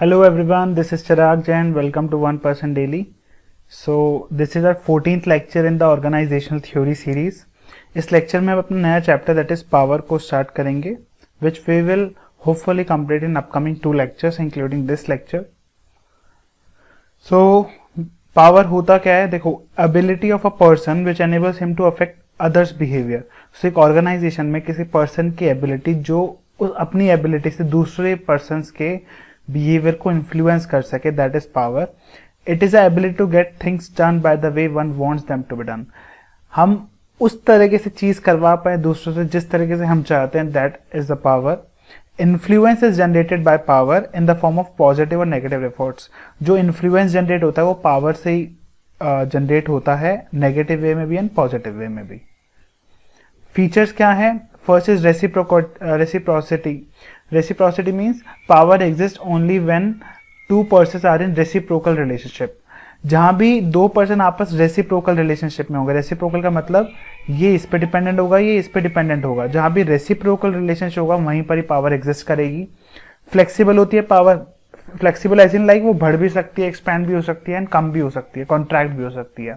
Hello everyone, this is Chirag Jain. Welcome to 1% Daily. So this is our 14th lecture in the organizational theory series. इस lecture में हम अपना नया chapter that is power को start करेंगे, which we will hopefully complete in upcoming 2 lectures including this lecture. So power होता क्या है, देखो, ability of a person which enables him to affect others behavior. So एक ऑर्गेनाइजेशन में किसी person की एबिलिटी जो अपनी एबिलिटी से दूसरे पर्सन के बिहेवियर को इन्फ्लुएंस कर सके, that is power. It is ability to get things done by the way one wants them to be done. हम उस तरीके से चीज करवा पाए दूसरों से जिस तरीके से हम चाहते हैं, that is the power. Influence is generated by power in the form of positive और नेगेटिव एफर्ट्स. जो इन्फ्लुएंस जनरेट होता है वो पावर से ही जनरेट होता है, नेगेटिव वे में भी एंड पॉजिटिव वे में भी. फीचर्स क्या है? First is reciprocity. Reciprocity means power exists only when two persons are in reciprocal relationship. जहां भी दो पर्सन आपस रेसिप्रोकल रिलेशनशिप में होंगे. रेसिप्रोकल का मतलब ये इस पे डिपेंडेंट होगा, ये इस पे डिपेंडेंट होगा. जहां भी रेसिप्रोकल रिलेशनशिप होगा वहीं पर ही पावर एग्जिस्ट करेगी. फ्लेक्सिबल होती है power. Flexible as in like वो बढ़ भी सकती है, एक्सपैंड भी हो सकती है एंड कम भी हो सकती है, कॉन्ट्रैक्ट भी हो सकती है.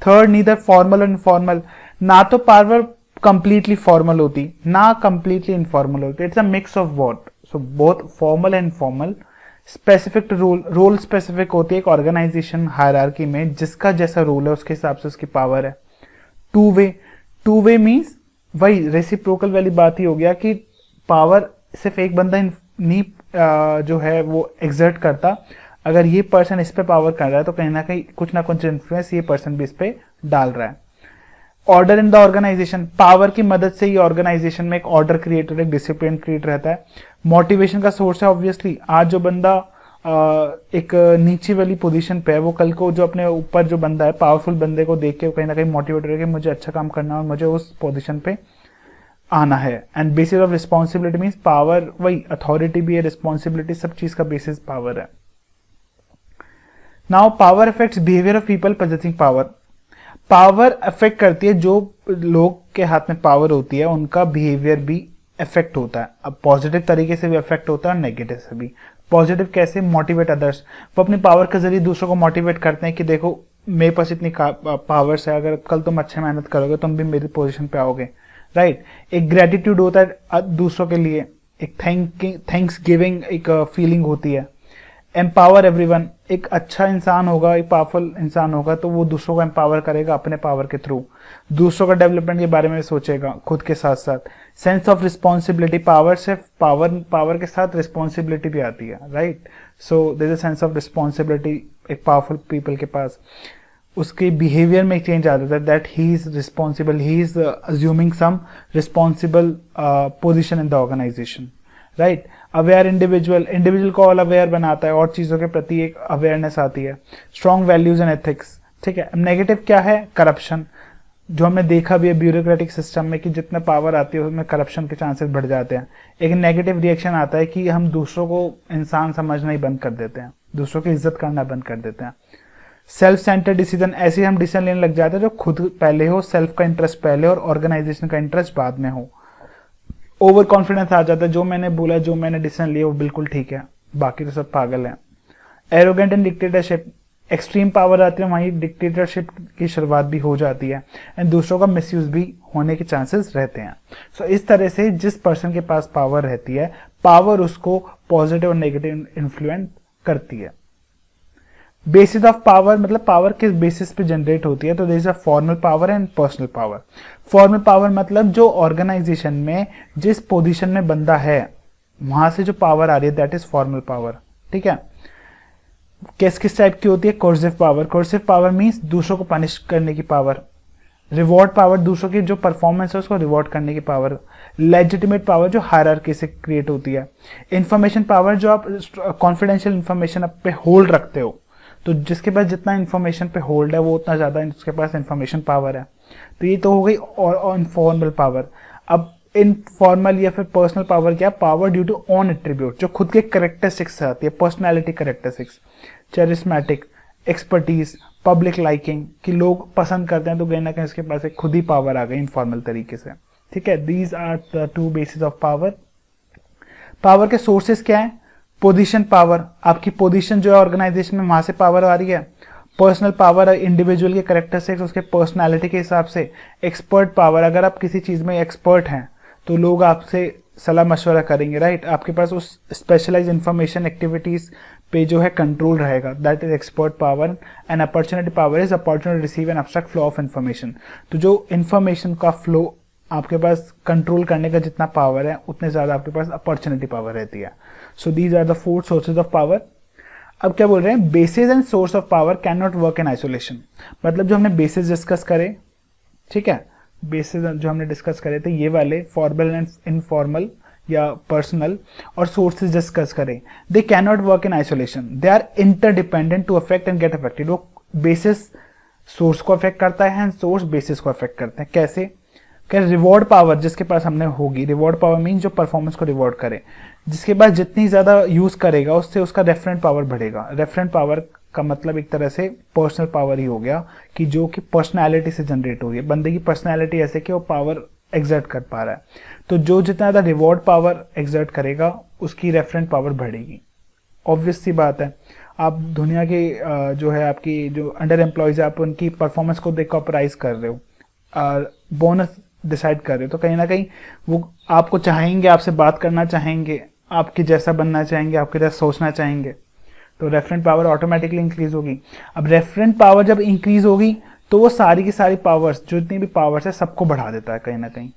थर्ड, नीदर फॉर्मल और इनफॉर्मल. ना तो पावर completely formal होती ना completely informal होती. It's a mix of both. So both formal and formal. Specific role specific होती है एक ऑर्गेनाइजेशन हायरार्की में. जिसका जैसा रोल है उसके हिसाब से उसकी पावर है. टू वे मीन्स वही रेसिप्रोकल वाली बात ही हो गया कि पावर सिर्फ एक बंदा नहीं जो है वो एग्जर्ट करता. अगर ये पर्सन इस पे पावर कर रहा है तो कहीं ना कुछ इन्फ्लुएंस ये पर्सन भी इस पे डाल रहा है. Order in the organisation. Power की मदद से ही ऑर्गेनाइजेशन में एक ऑर्डर क्रिएट होता है, एक डिसिप्लिन क्रिएट रहता है. मोटिवेशन का सोर्स है ऑब्वियसली. आज जो बंदा एक नीचे वाली पोजीशन पे है वो कल को जो अपने ऊपर जो बंदा है पावरफुल बंदे को देख के कहीं ना कहीं मोटिवेट हो कि मुझे अच्छा काम करना है और मुझे उस पोजीशन पे आना है. And bases of responsibility means power वही अथॉरिटी भी है, रिस्पॉन्सिबिलिटी, सब चीज का बेसिस पावर है. Now power affects behaviour of people possessing power. Power affect करती है जो लोग के हाथ में पावर होती है उनका बिहेवियर भी अफेक्ट होता है. अब पॉजिटिव तरीके से भी अफेक्ट होता है और नेगेटिव से भी. पॉजिटिव कैसे? Motivate others. वो अपनी पावर के जरिए दूसरों को मोटिवेट करते हैं कि देखो मेरे पास इतनी पावर्स है, अगर कल तुम अच्छे मेहनत करोगे तुम भी मेरी पोजीशन पे आओगे. राइट. एक ग्रेटिट्यूड होता है दूसरों के लिए. एक थैंक्स गिविंग एक फीलिंग होती है. Empower everyone. एक अच्छा इंसान होगा, एक पावरफुल इंसान होगा तो वो दूसरों को एम्पावर करेगा अपने पावर के थ्रू. दूसरों का डेवलपमेंट के बारे में सोचेगा खुद के साथ साथ. Sense of responsibility. पावर से पावर के साथ रिस्पॉन्सिबिलिटी भी आती है. Right. So there is a sense of responsibility एक पावरफुल पीपल के पास. उसके बिहेवियर में चेंज आ जाता है that he is responsible, he is assuming some responsible position in the organisation. Right. Aware individual को ऑल अवेयर बनाता है और चीजों के प्रति एक अवेयरनेस आती है. Strong values and ethics. ठीक है. नेगेटिव क्या है? करप्शन. जो हमने देखा भी है ब्यूरोक्रेटिक सिस्टम में कि जितना पावर आती है उसमें करप्शन के चांसेस बढ़ जाते हैं. एक नेगेटिव रिएक्शन आता है कि हम दूसरों को इंसान समझना ही बंद कर देते हैं, दूसरों की इज्जत करना बंद कर देते हैं. Self centred decision. ऐसे हम डिसीजन लेने लग जाते हैं जो खुद पहले हो, सेल्फ का इंटरेस्ट पहले और ऑर्गेनाइजेशन का इंटरेस्ट बाद में हो. ओवर कॉन्फिडेंस आ जाता है, जो मैंने बोला, जो मैंने डिसीजन लिया वो बिल्कुल ठीक है, बाकी तो सब पागल हैं. Arrogant and dictatorship. Extreme power आती है वहीं डिक्टेटरशिप की शुरुआत भी हो जाती है एंड दूसरों का मिसयूज भी होने के चांसेस रहते हैं. सो इस तरह से जिस पर्सन के पास पावर रहती है, पावर उसको पॉजिटिव और नेगेटिव इन्फ्लुएंस करती है. बेसिस ऑफ पावर मतलब पावर किस बेसिस पे जनरेट होती है, तो there is a formal power and personal power. Formal power मतलब जो ऑर्गेनाइजेशन में जिस पोजीशन में बंदा है वहां से जो पावर आ रही है दैट इज फॉर्मल पावर. ठीक है. किस टाइप की होती है? Coercive power. Coercive power means दूसरों को पनिश करने की पावर. रिवॉर्ड पावर दूसरों की जो परफॉर्मेंस है उसको रिवॉर्ड करने की पावर. लेजिटिमेट पावर जो हायरार्की से क्रिएट होती है. इंफॉर्मेशन पावर जो आप कॉन्फिडेंशियल इंफॉर्मेशन आप पे होल्ड रखते हो, तो जिसके पास जितना इंफॉर्मेशन पे होल्ड है वो उतना ज्यादा उसके पास इंफॉर्मेशन पावर है. तो ये तो हो गई इनफॉर्मल पावर. अब इनफॉर्मल या फिर पर्सनल पावर क्या? Power due to own attribute, जो खुद के कैरेक्टरिस्टिक्स से आती है, personality characteristics. Charismatic, expertise, public liking कि लोग पसंद करते हैं तो कहीं ना कहीं उसके पास एक खुद ही पावर आ गई इनफॉर्मल तरीके से. ठीक है. These are the 2 basis of power. Power के सोर्सेस क्या है? पोजीशन पावर, आपकी पोजीशन जो है ऑर्गेनाइजेशन में वहां से पावर आ रही है। पर्सनल पावर, इंडिविजुअल के कैरेक्टरिस्टिक्स उसके पर्सनालिटी के हिसाब से। एक्सपर्ट पावर, अगर आप किसी चीज में एक्सपर्ट हैं तो लोग आपसे सलाह मशवरा करेंगे, राइट। आपके पास उस स्पेशलाइज इंफॉर्मेशन एक्टिविटीज पे जो है कंट्रोल रहेगा, that is expert power. And opportunity power is opportunity receive an abstract flow of information. तो जो इन्फॉर्मेशन का फ्लो आपके पास कंट्रोल करने का जितना पावर है उतने ज्यादा आपके पास अपॉर्चुनिटी पावर रहती है। So these are the 4 sources of power. अब क्या बोल रहे हैं, basis and source of power can not work in isolation. मतलब जो हमने बेसिस डिस्कस करे, ठीक है, बेसिस जो हमने डिस्कस करे थे ये वाले फॉर्मल एंड इनफॉर्मल या पर्सनल, और सोर्सेज डिस्कस करें, they can not work in isolation, they are interdependent to affect and get affected. वो बेसिस सोर्स को अफेक्ट करता है एंड सोर्स बेसिस को अफेक्ट करते हैं। कैसे? क्या रिवॉर्ड पावर जिसके पास हमने होगी, रिवॉर्ड पावर मीन जो परफॉर्मेंस को रिवॉर्ड करे, जिसके पास जितनी ज्यादा यूज करेगा उससे उसका रेफरेंट पावर बढ़ेगा। रेफरेंट पावर का मतलब एक तरह से पर्सनल पावर ही हो गया कि जो कि पर्सनालिटी से जनरेट हो रही है, बंदे की पर्सनालिटी ऐसे कि वो पावर एग्जर्ट कर पा रहा है। तो जो जितना ज्यादा रिवॉर्ड पावर एग्जर्ट करेगा उसकी रेफरेंट पावर बढ़ेगी। ऑब्वियस सी बात है, आप दुनिया के जो है आपकी जो अंडर एम्प्लॉयज है, आप उनकी परफॉर्मेंस को देख कर प्राइज कर रहे हो, बोनस डिसाइड कर रहे हो, तो कहीं ना कहीं वो आपको चाहेंगे, आपसे बात करना चाहेंगे, आपके जैसा बनना चाहेंगे, आपके जैसा सोचना चाहेंगे, तो रेफरेंट पावर ऑटोमेटिकली इंक्रीज होगी। अब रेफरेंट पावर जब इंक्रीज होगी तो वो सारी की सारी पावर्स, जो जितनी भी पावर्स है सबको बढ़ा देता है कहीं ना कहीं,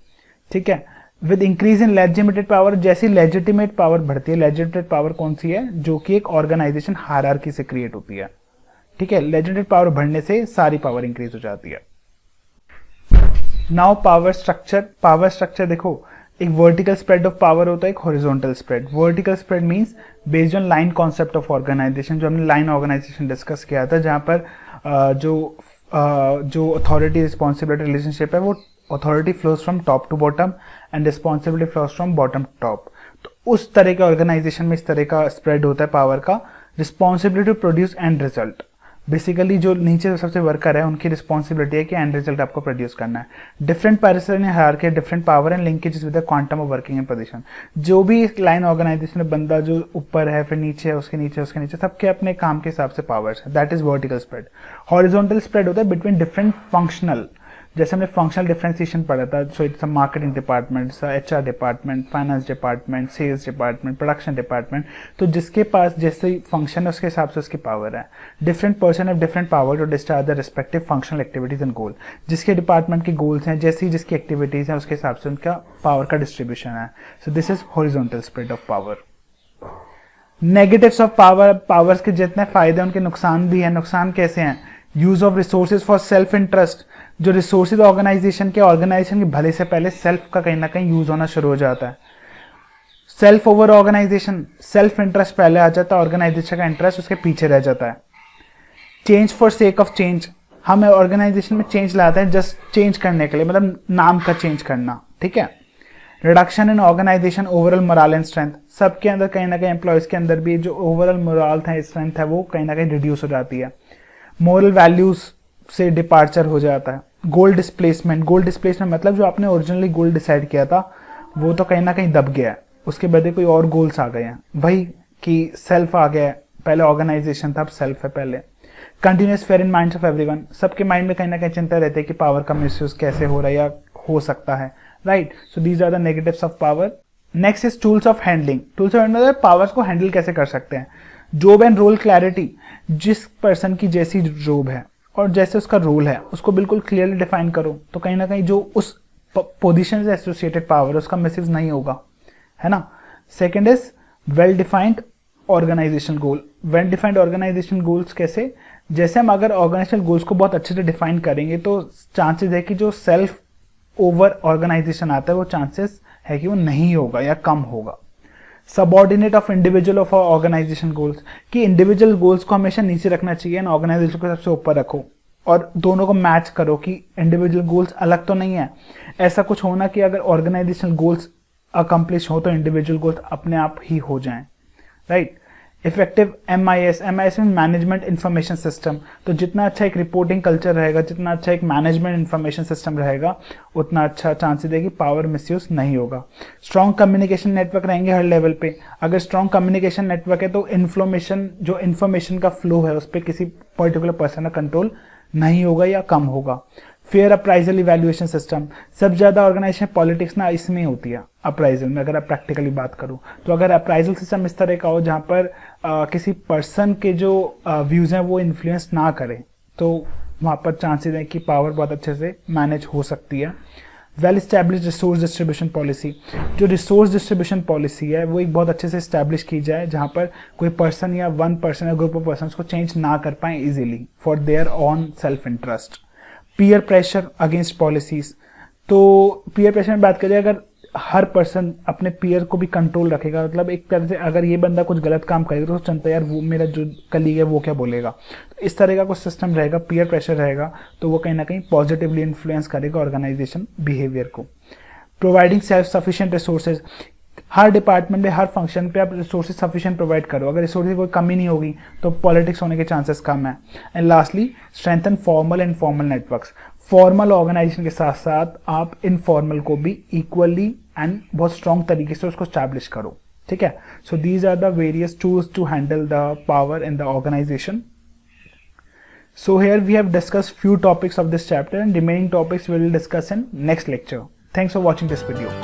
ठीक है। With increase in legitimate power, जैसी लेजिटिमेट पावर बढ़ती है, लेजिटिमेट पावर कौन सी है, जो कि एक ऑर्गेनाइजेशन हायरार्की से क्रिएट होती है, ठीक है। लेजिटिमेट पावर बढ़ने से सारी पावर इंक्रीज हो जाती है। Now power structure. Power structure देखो, एक वर्टिकल स्प्रेड ऑफ पावर होता है, एक horizontal spread. Vertical spread means based on line concept of organization, जो हमने लाइन ऑर्गेनाइजेशन डिस्कस किया था, जहां पर जो अथॉरिटी रिस्पॉन्सिबिलिटी रिलेशनशिप है वो authority flows from top to bottom and responsibility flows from bottom to top. तो उस तरह के ऑर्गेनाइजेशन में इस तरह का स्प्रेड होता है पावर का। Responsibility to produce and result, basically जो नीचे सबसे वर्कर है उनकी रिस्पॉन्सिबिलिटी है कि एंड रिजल्ट आपको प्रोड्यूस करना है। Different person hierarchy, different power and linkages with the quantum of working in position. जो भी लाइन ऑर्गेनाइजेशन में बंदा जो ऊपर है, फिर नीचे है, उसके नीचे, उसके नीचे, सबके अपने काम के हिसाब से पावर्स है, that is vertical spread. Horizontal spread होता है बिटवीन डिफरेंट फंक्शनल, जैसे हमने फंक्शनल डिफरेंशिएशन पढ़ा था, so it's marketing department, HR department, finance department, sales department, production department. तो जिसके पास जैसे फंक्शन है उसके हिसाब से उसकी पावर है। Different person have different power to discharge the respective functional activities and goal. जिसके डिपार्टमेंट के गोल्स हैं, जैसी जिसकी एक्टिविटीज हैं, उसके हिसाब से उनका पावर का डिस्ट्रीब्यूशन है। So this is horizontal spread of power. Negatives of power, powers के जितने फायदे उनके नुकसान भी हैं। नुकसान कैसे हैं? Use of resources for self interest, जो रिसोर्सेज ऑर्गेनाइजेशन के भले से पहले सेल्फ का कहीं ना कहीं यूज होना शुरू हो जाता है। Self over organization, self interest पहले आ जाता है, ऑर्गेनाइजेशन का इंटरेस्ट उसके पीछे रह जाता है। Change for sake of change, हम ऑर्गेनाइजेशन में चेंज लाते हैं जस्ट चेंज करने के लिए, मतलब नाम का चेंज करना, ठीक है। Reduction in organization overall moral and strength, सबके अंदर कहीं ना कहीं एम्प्लॉयज के अंदर भी जो ओवरऑल मोरल था, स्ट्रेंथ है, वो कहीं ना कहीं रिड्यूस हो जाती है। मोरल वैल्यूज से डिपार्चर हो जाता है। गोल डिस्प्लेसमेंट, गोल डिस्प्लेसमेंट मतलब जो आपने ओरिजिनली गोल डिसाइड किया था वो तो कहीं ना कहीं दब गया है, उसके बदले कोई और गोल्स आ गए हैं, वही कि सेल्फ आ गया है, पहले ऑर्गेनाइजेशन था अब सेल्फ है पहले। Continuous fair in minds of everyone, सबके माइंड में कहीं ना कहीं चिंता रहती है कि पावर का मिसयूज कैसे हो रहा है या हो सकता है, right. So these are the negatives of power. Next is tools of handling. Tools of handling powers को हैंडल कैसे कर सकते हैं। जॉब एंड रोल क्लैरिटी, जिस पर्सन की जैसी जॉब है और जैसे उसका रोल है उसको बिल्कुल क्लियरली डिफाइन करो, तो कहीं ना कहीं जो उस पोजीशन से एसोसिएटेड पावर उसका मिसयूज नहीं होगा, है ना। Second is well defined organization goal. Well defined organization goals कैसे, जैसे हम अगर ऑर्गेनाइजेशन गोल्स को बहुत अच्छे से डिफाइन करेंगे तो चांसेस है कि जो सेल्फ ओवर ऑर्गेनाइजेशन आता है वो चांसेस है कि वो नहीं होगा या कम होगा। Subordinate of individual of organization goals, कि इंडिविजुअल गोल्स को हमेशा नीचे रखना चाहिए ना, ऑर्गेनाइजेशन को सबसे ऊपर रखो और दोनों को मैच करो कि इंडिविजुअल गोल्स अलग तो नहीं है। ऐसा कुछ होना कि अगर ऑर्गेनाइजेशनल गोल्स अकम्प्लिश हो तो इंडिविजुअल गोल्स अपने आप ही हो जाएं, राइट। इफेक्टिव MIS में मैनेजमेंट इंफॉर्मेशन सिस्टम, तो जितना अच्छा एक रिपोर्टिंग कल्चर रहेगा, जितना अच्छा एक मैनेजमेंट इंफॉर्मेशन सिस्टम रहेगा, उतना अच्छा चांसेस है कि पावर मिसयूज नहीं होगा। स्ट्रॉन्ग कम्युनिकेशन नेटवर्क रहेंगे हर लेवल पे। अगर स्ट्रॉन्ग कम्युनिकेशन नेटवर्क है तो इन्फॉर्मेशन का फ्लो है उस पर किसी पर्टिकुलर पर्सन का कंट्रोल नहीं होगा या कम होगा। फेयर अप्राइजल इवैल्यूएशन सिस्टम, सब ज्यादा ऑर्गेनाइजेशन पॉलिटिक्स ना इसमें होती है अप्राइजल में। अगर आप प्रैक्टिकली बात करूं तो अगर अप्राइजल सिस्टम इस तरह का हो जहां पर किसी पर्सन के जो व्यूज हैं वो इन्फ्लुएंस ना करें, तो वहां पर चांसेस है कि पावर बहुत अच्छे से मैनेज हो सकती है। Well establish resource distribution policy, जो रिसोर्स डिस्ट्रीब्यूशन पॉलिसी है वो एक बहुत अच्छे से स्टैब्लिश की जाए जहां पर कोई पर्सन या वन पर्सन या ग्रुप ऑफ पर्सन को चेंज ना कर पाए easily for their on self interest. Peer pressure against policies, तो पीयर प्रेशर में बात करें, अगर हर पर्सन अपने पीयर को भी कंट्रोल रखेगा, मतलब एक तरह से अगर ये बंदा कुछ गलत काम करेगा तो चलता है यार वो मेरा जो कलीग है वो क्या बोलेगा, तो इस तरह का कुछ सिस्टम रहेगा, पीयर प्रेशर रहेगा, तो वो कहीं ना कहीं पॉजिटिवली इन्फ्लुएंस करेगा ऑर्गेनाइजेशन बिहेवियर को। प्रोवाइडिंग सेल्फ सफिशिएंट रिसोर्सेज, हर डिपार्टमेंट में हर फंक्शन पे आप रिसोर्सेज सफिशिएंट प्रोवाइड करो, अगर रिसोर्सेज कोई कमी नहीं होगी तो पॉलिटिक्स होने के चांसेस कम है। And lastly strengthen formal and formal networks, formal organization के साथ साथ आप इनफॉर्मल को भी इक्वली एंड बहुत स्ट्रॉन्ग तरीके से उसको स्टैब्लिश करो, ठीक है। So these are the various tools to handle the power in the organization. So here we have discussed few topics of this chapter and remaining topics we will discuss in next lecture. Thanks for watching this video.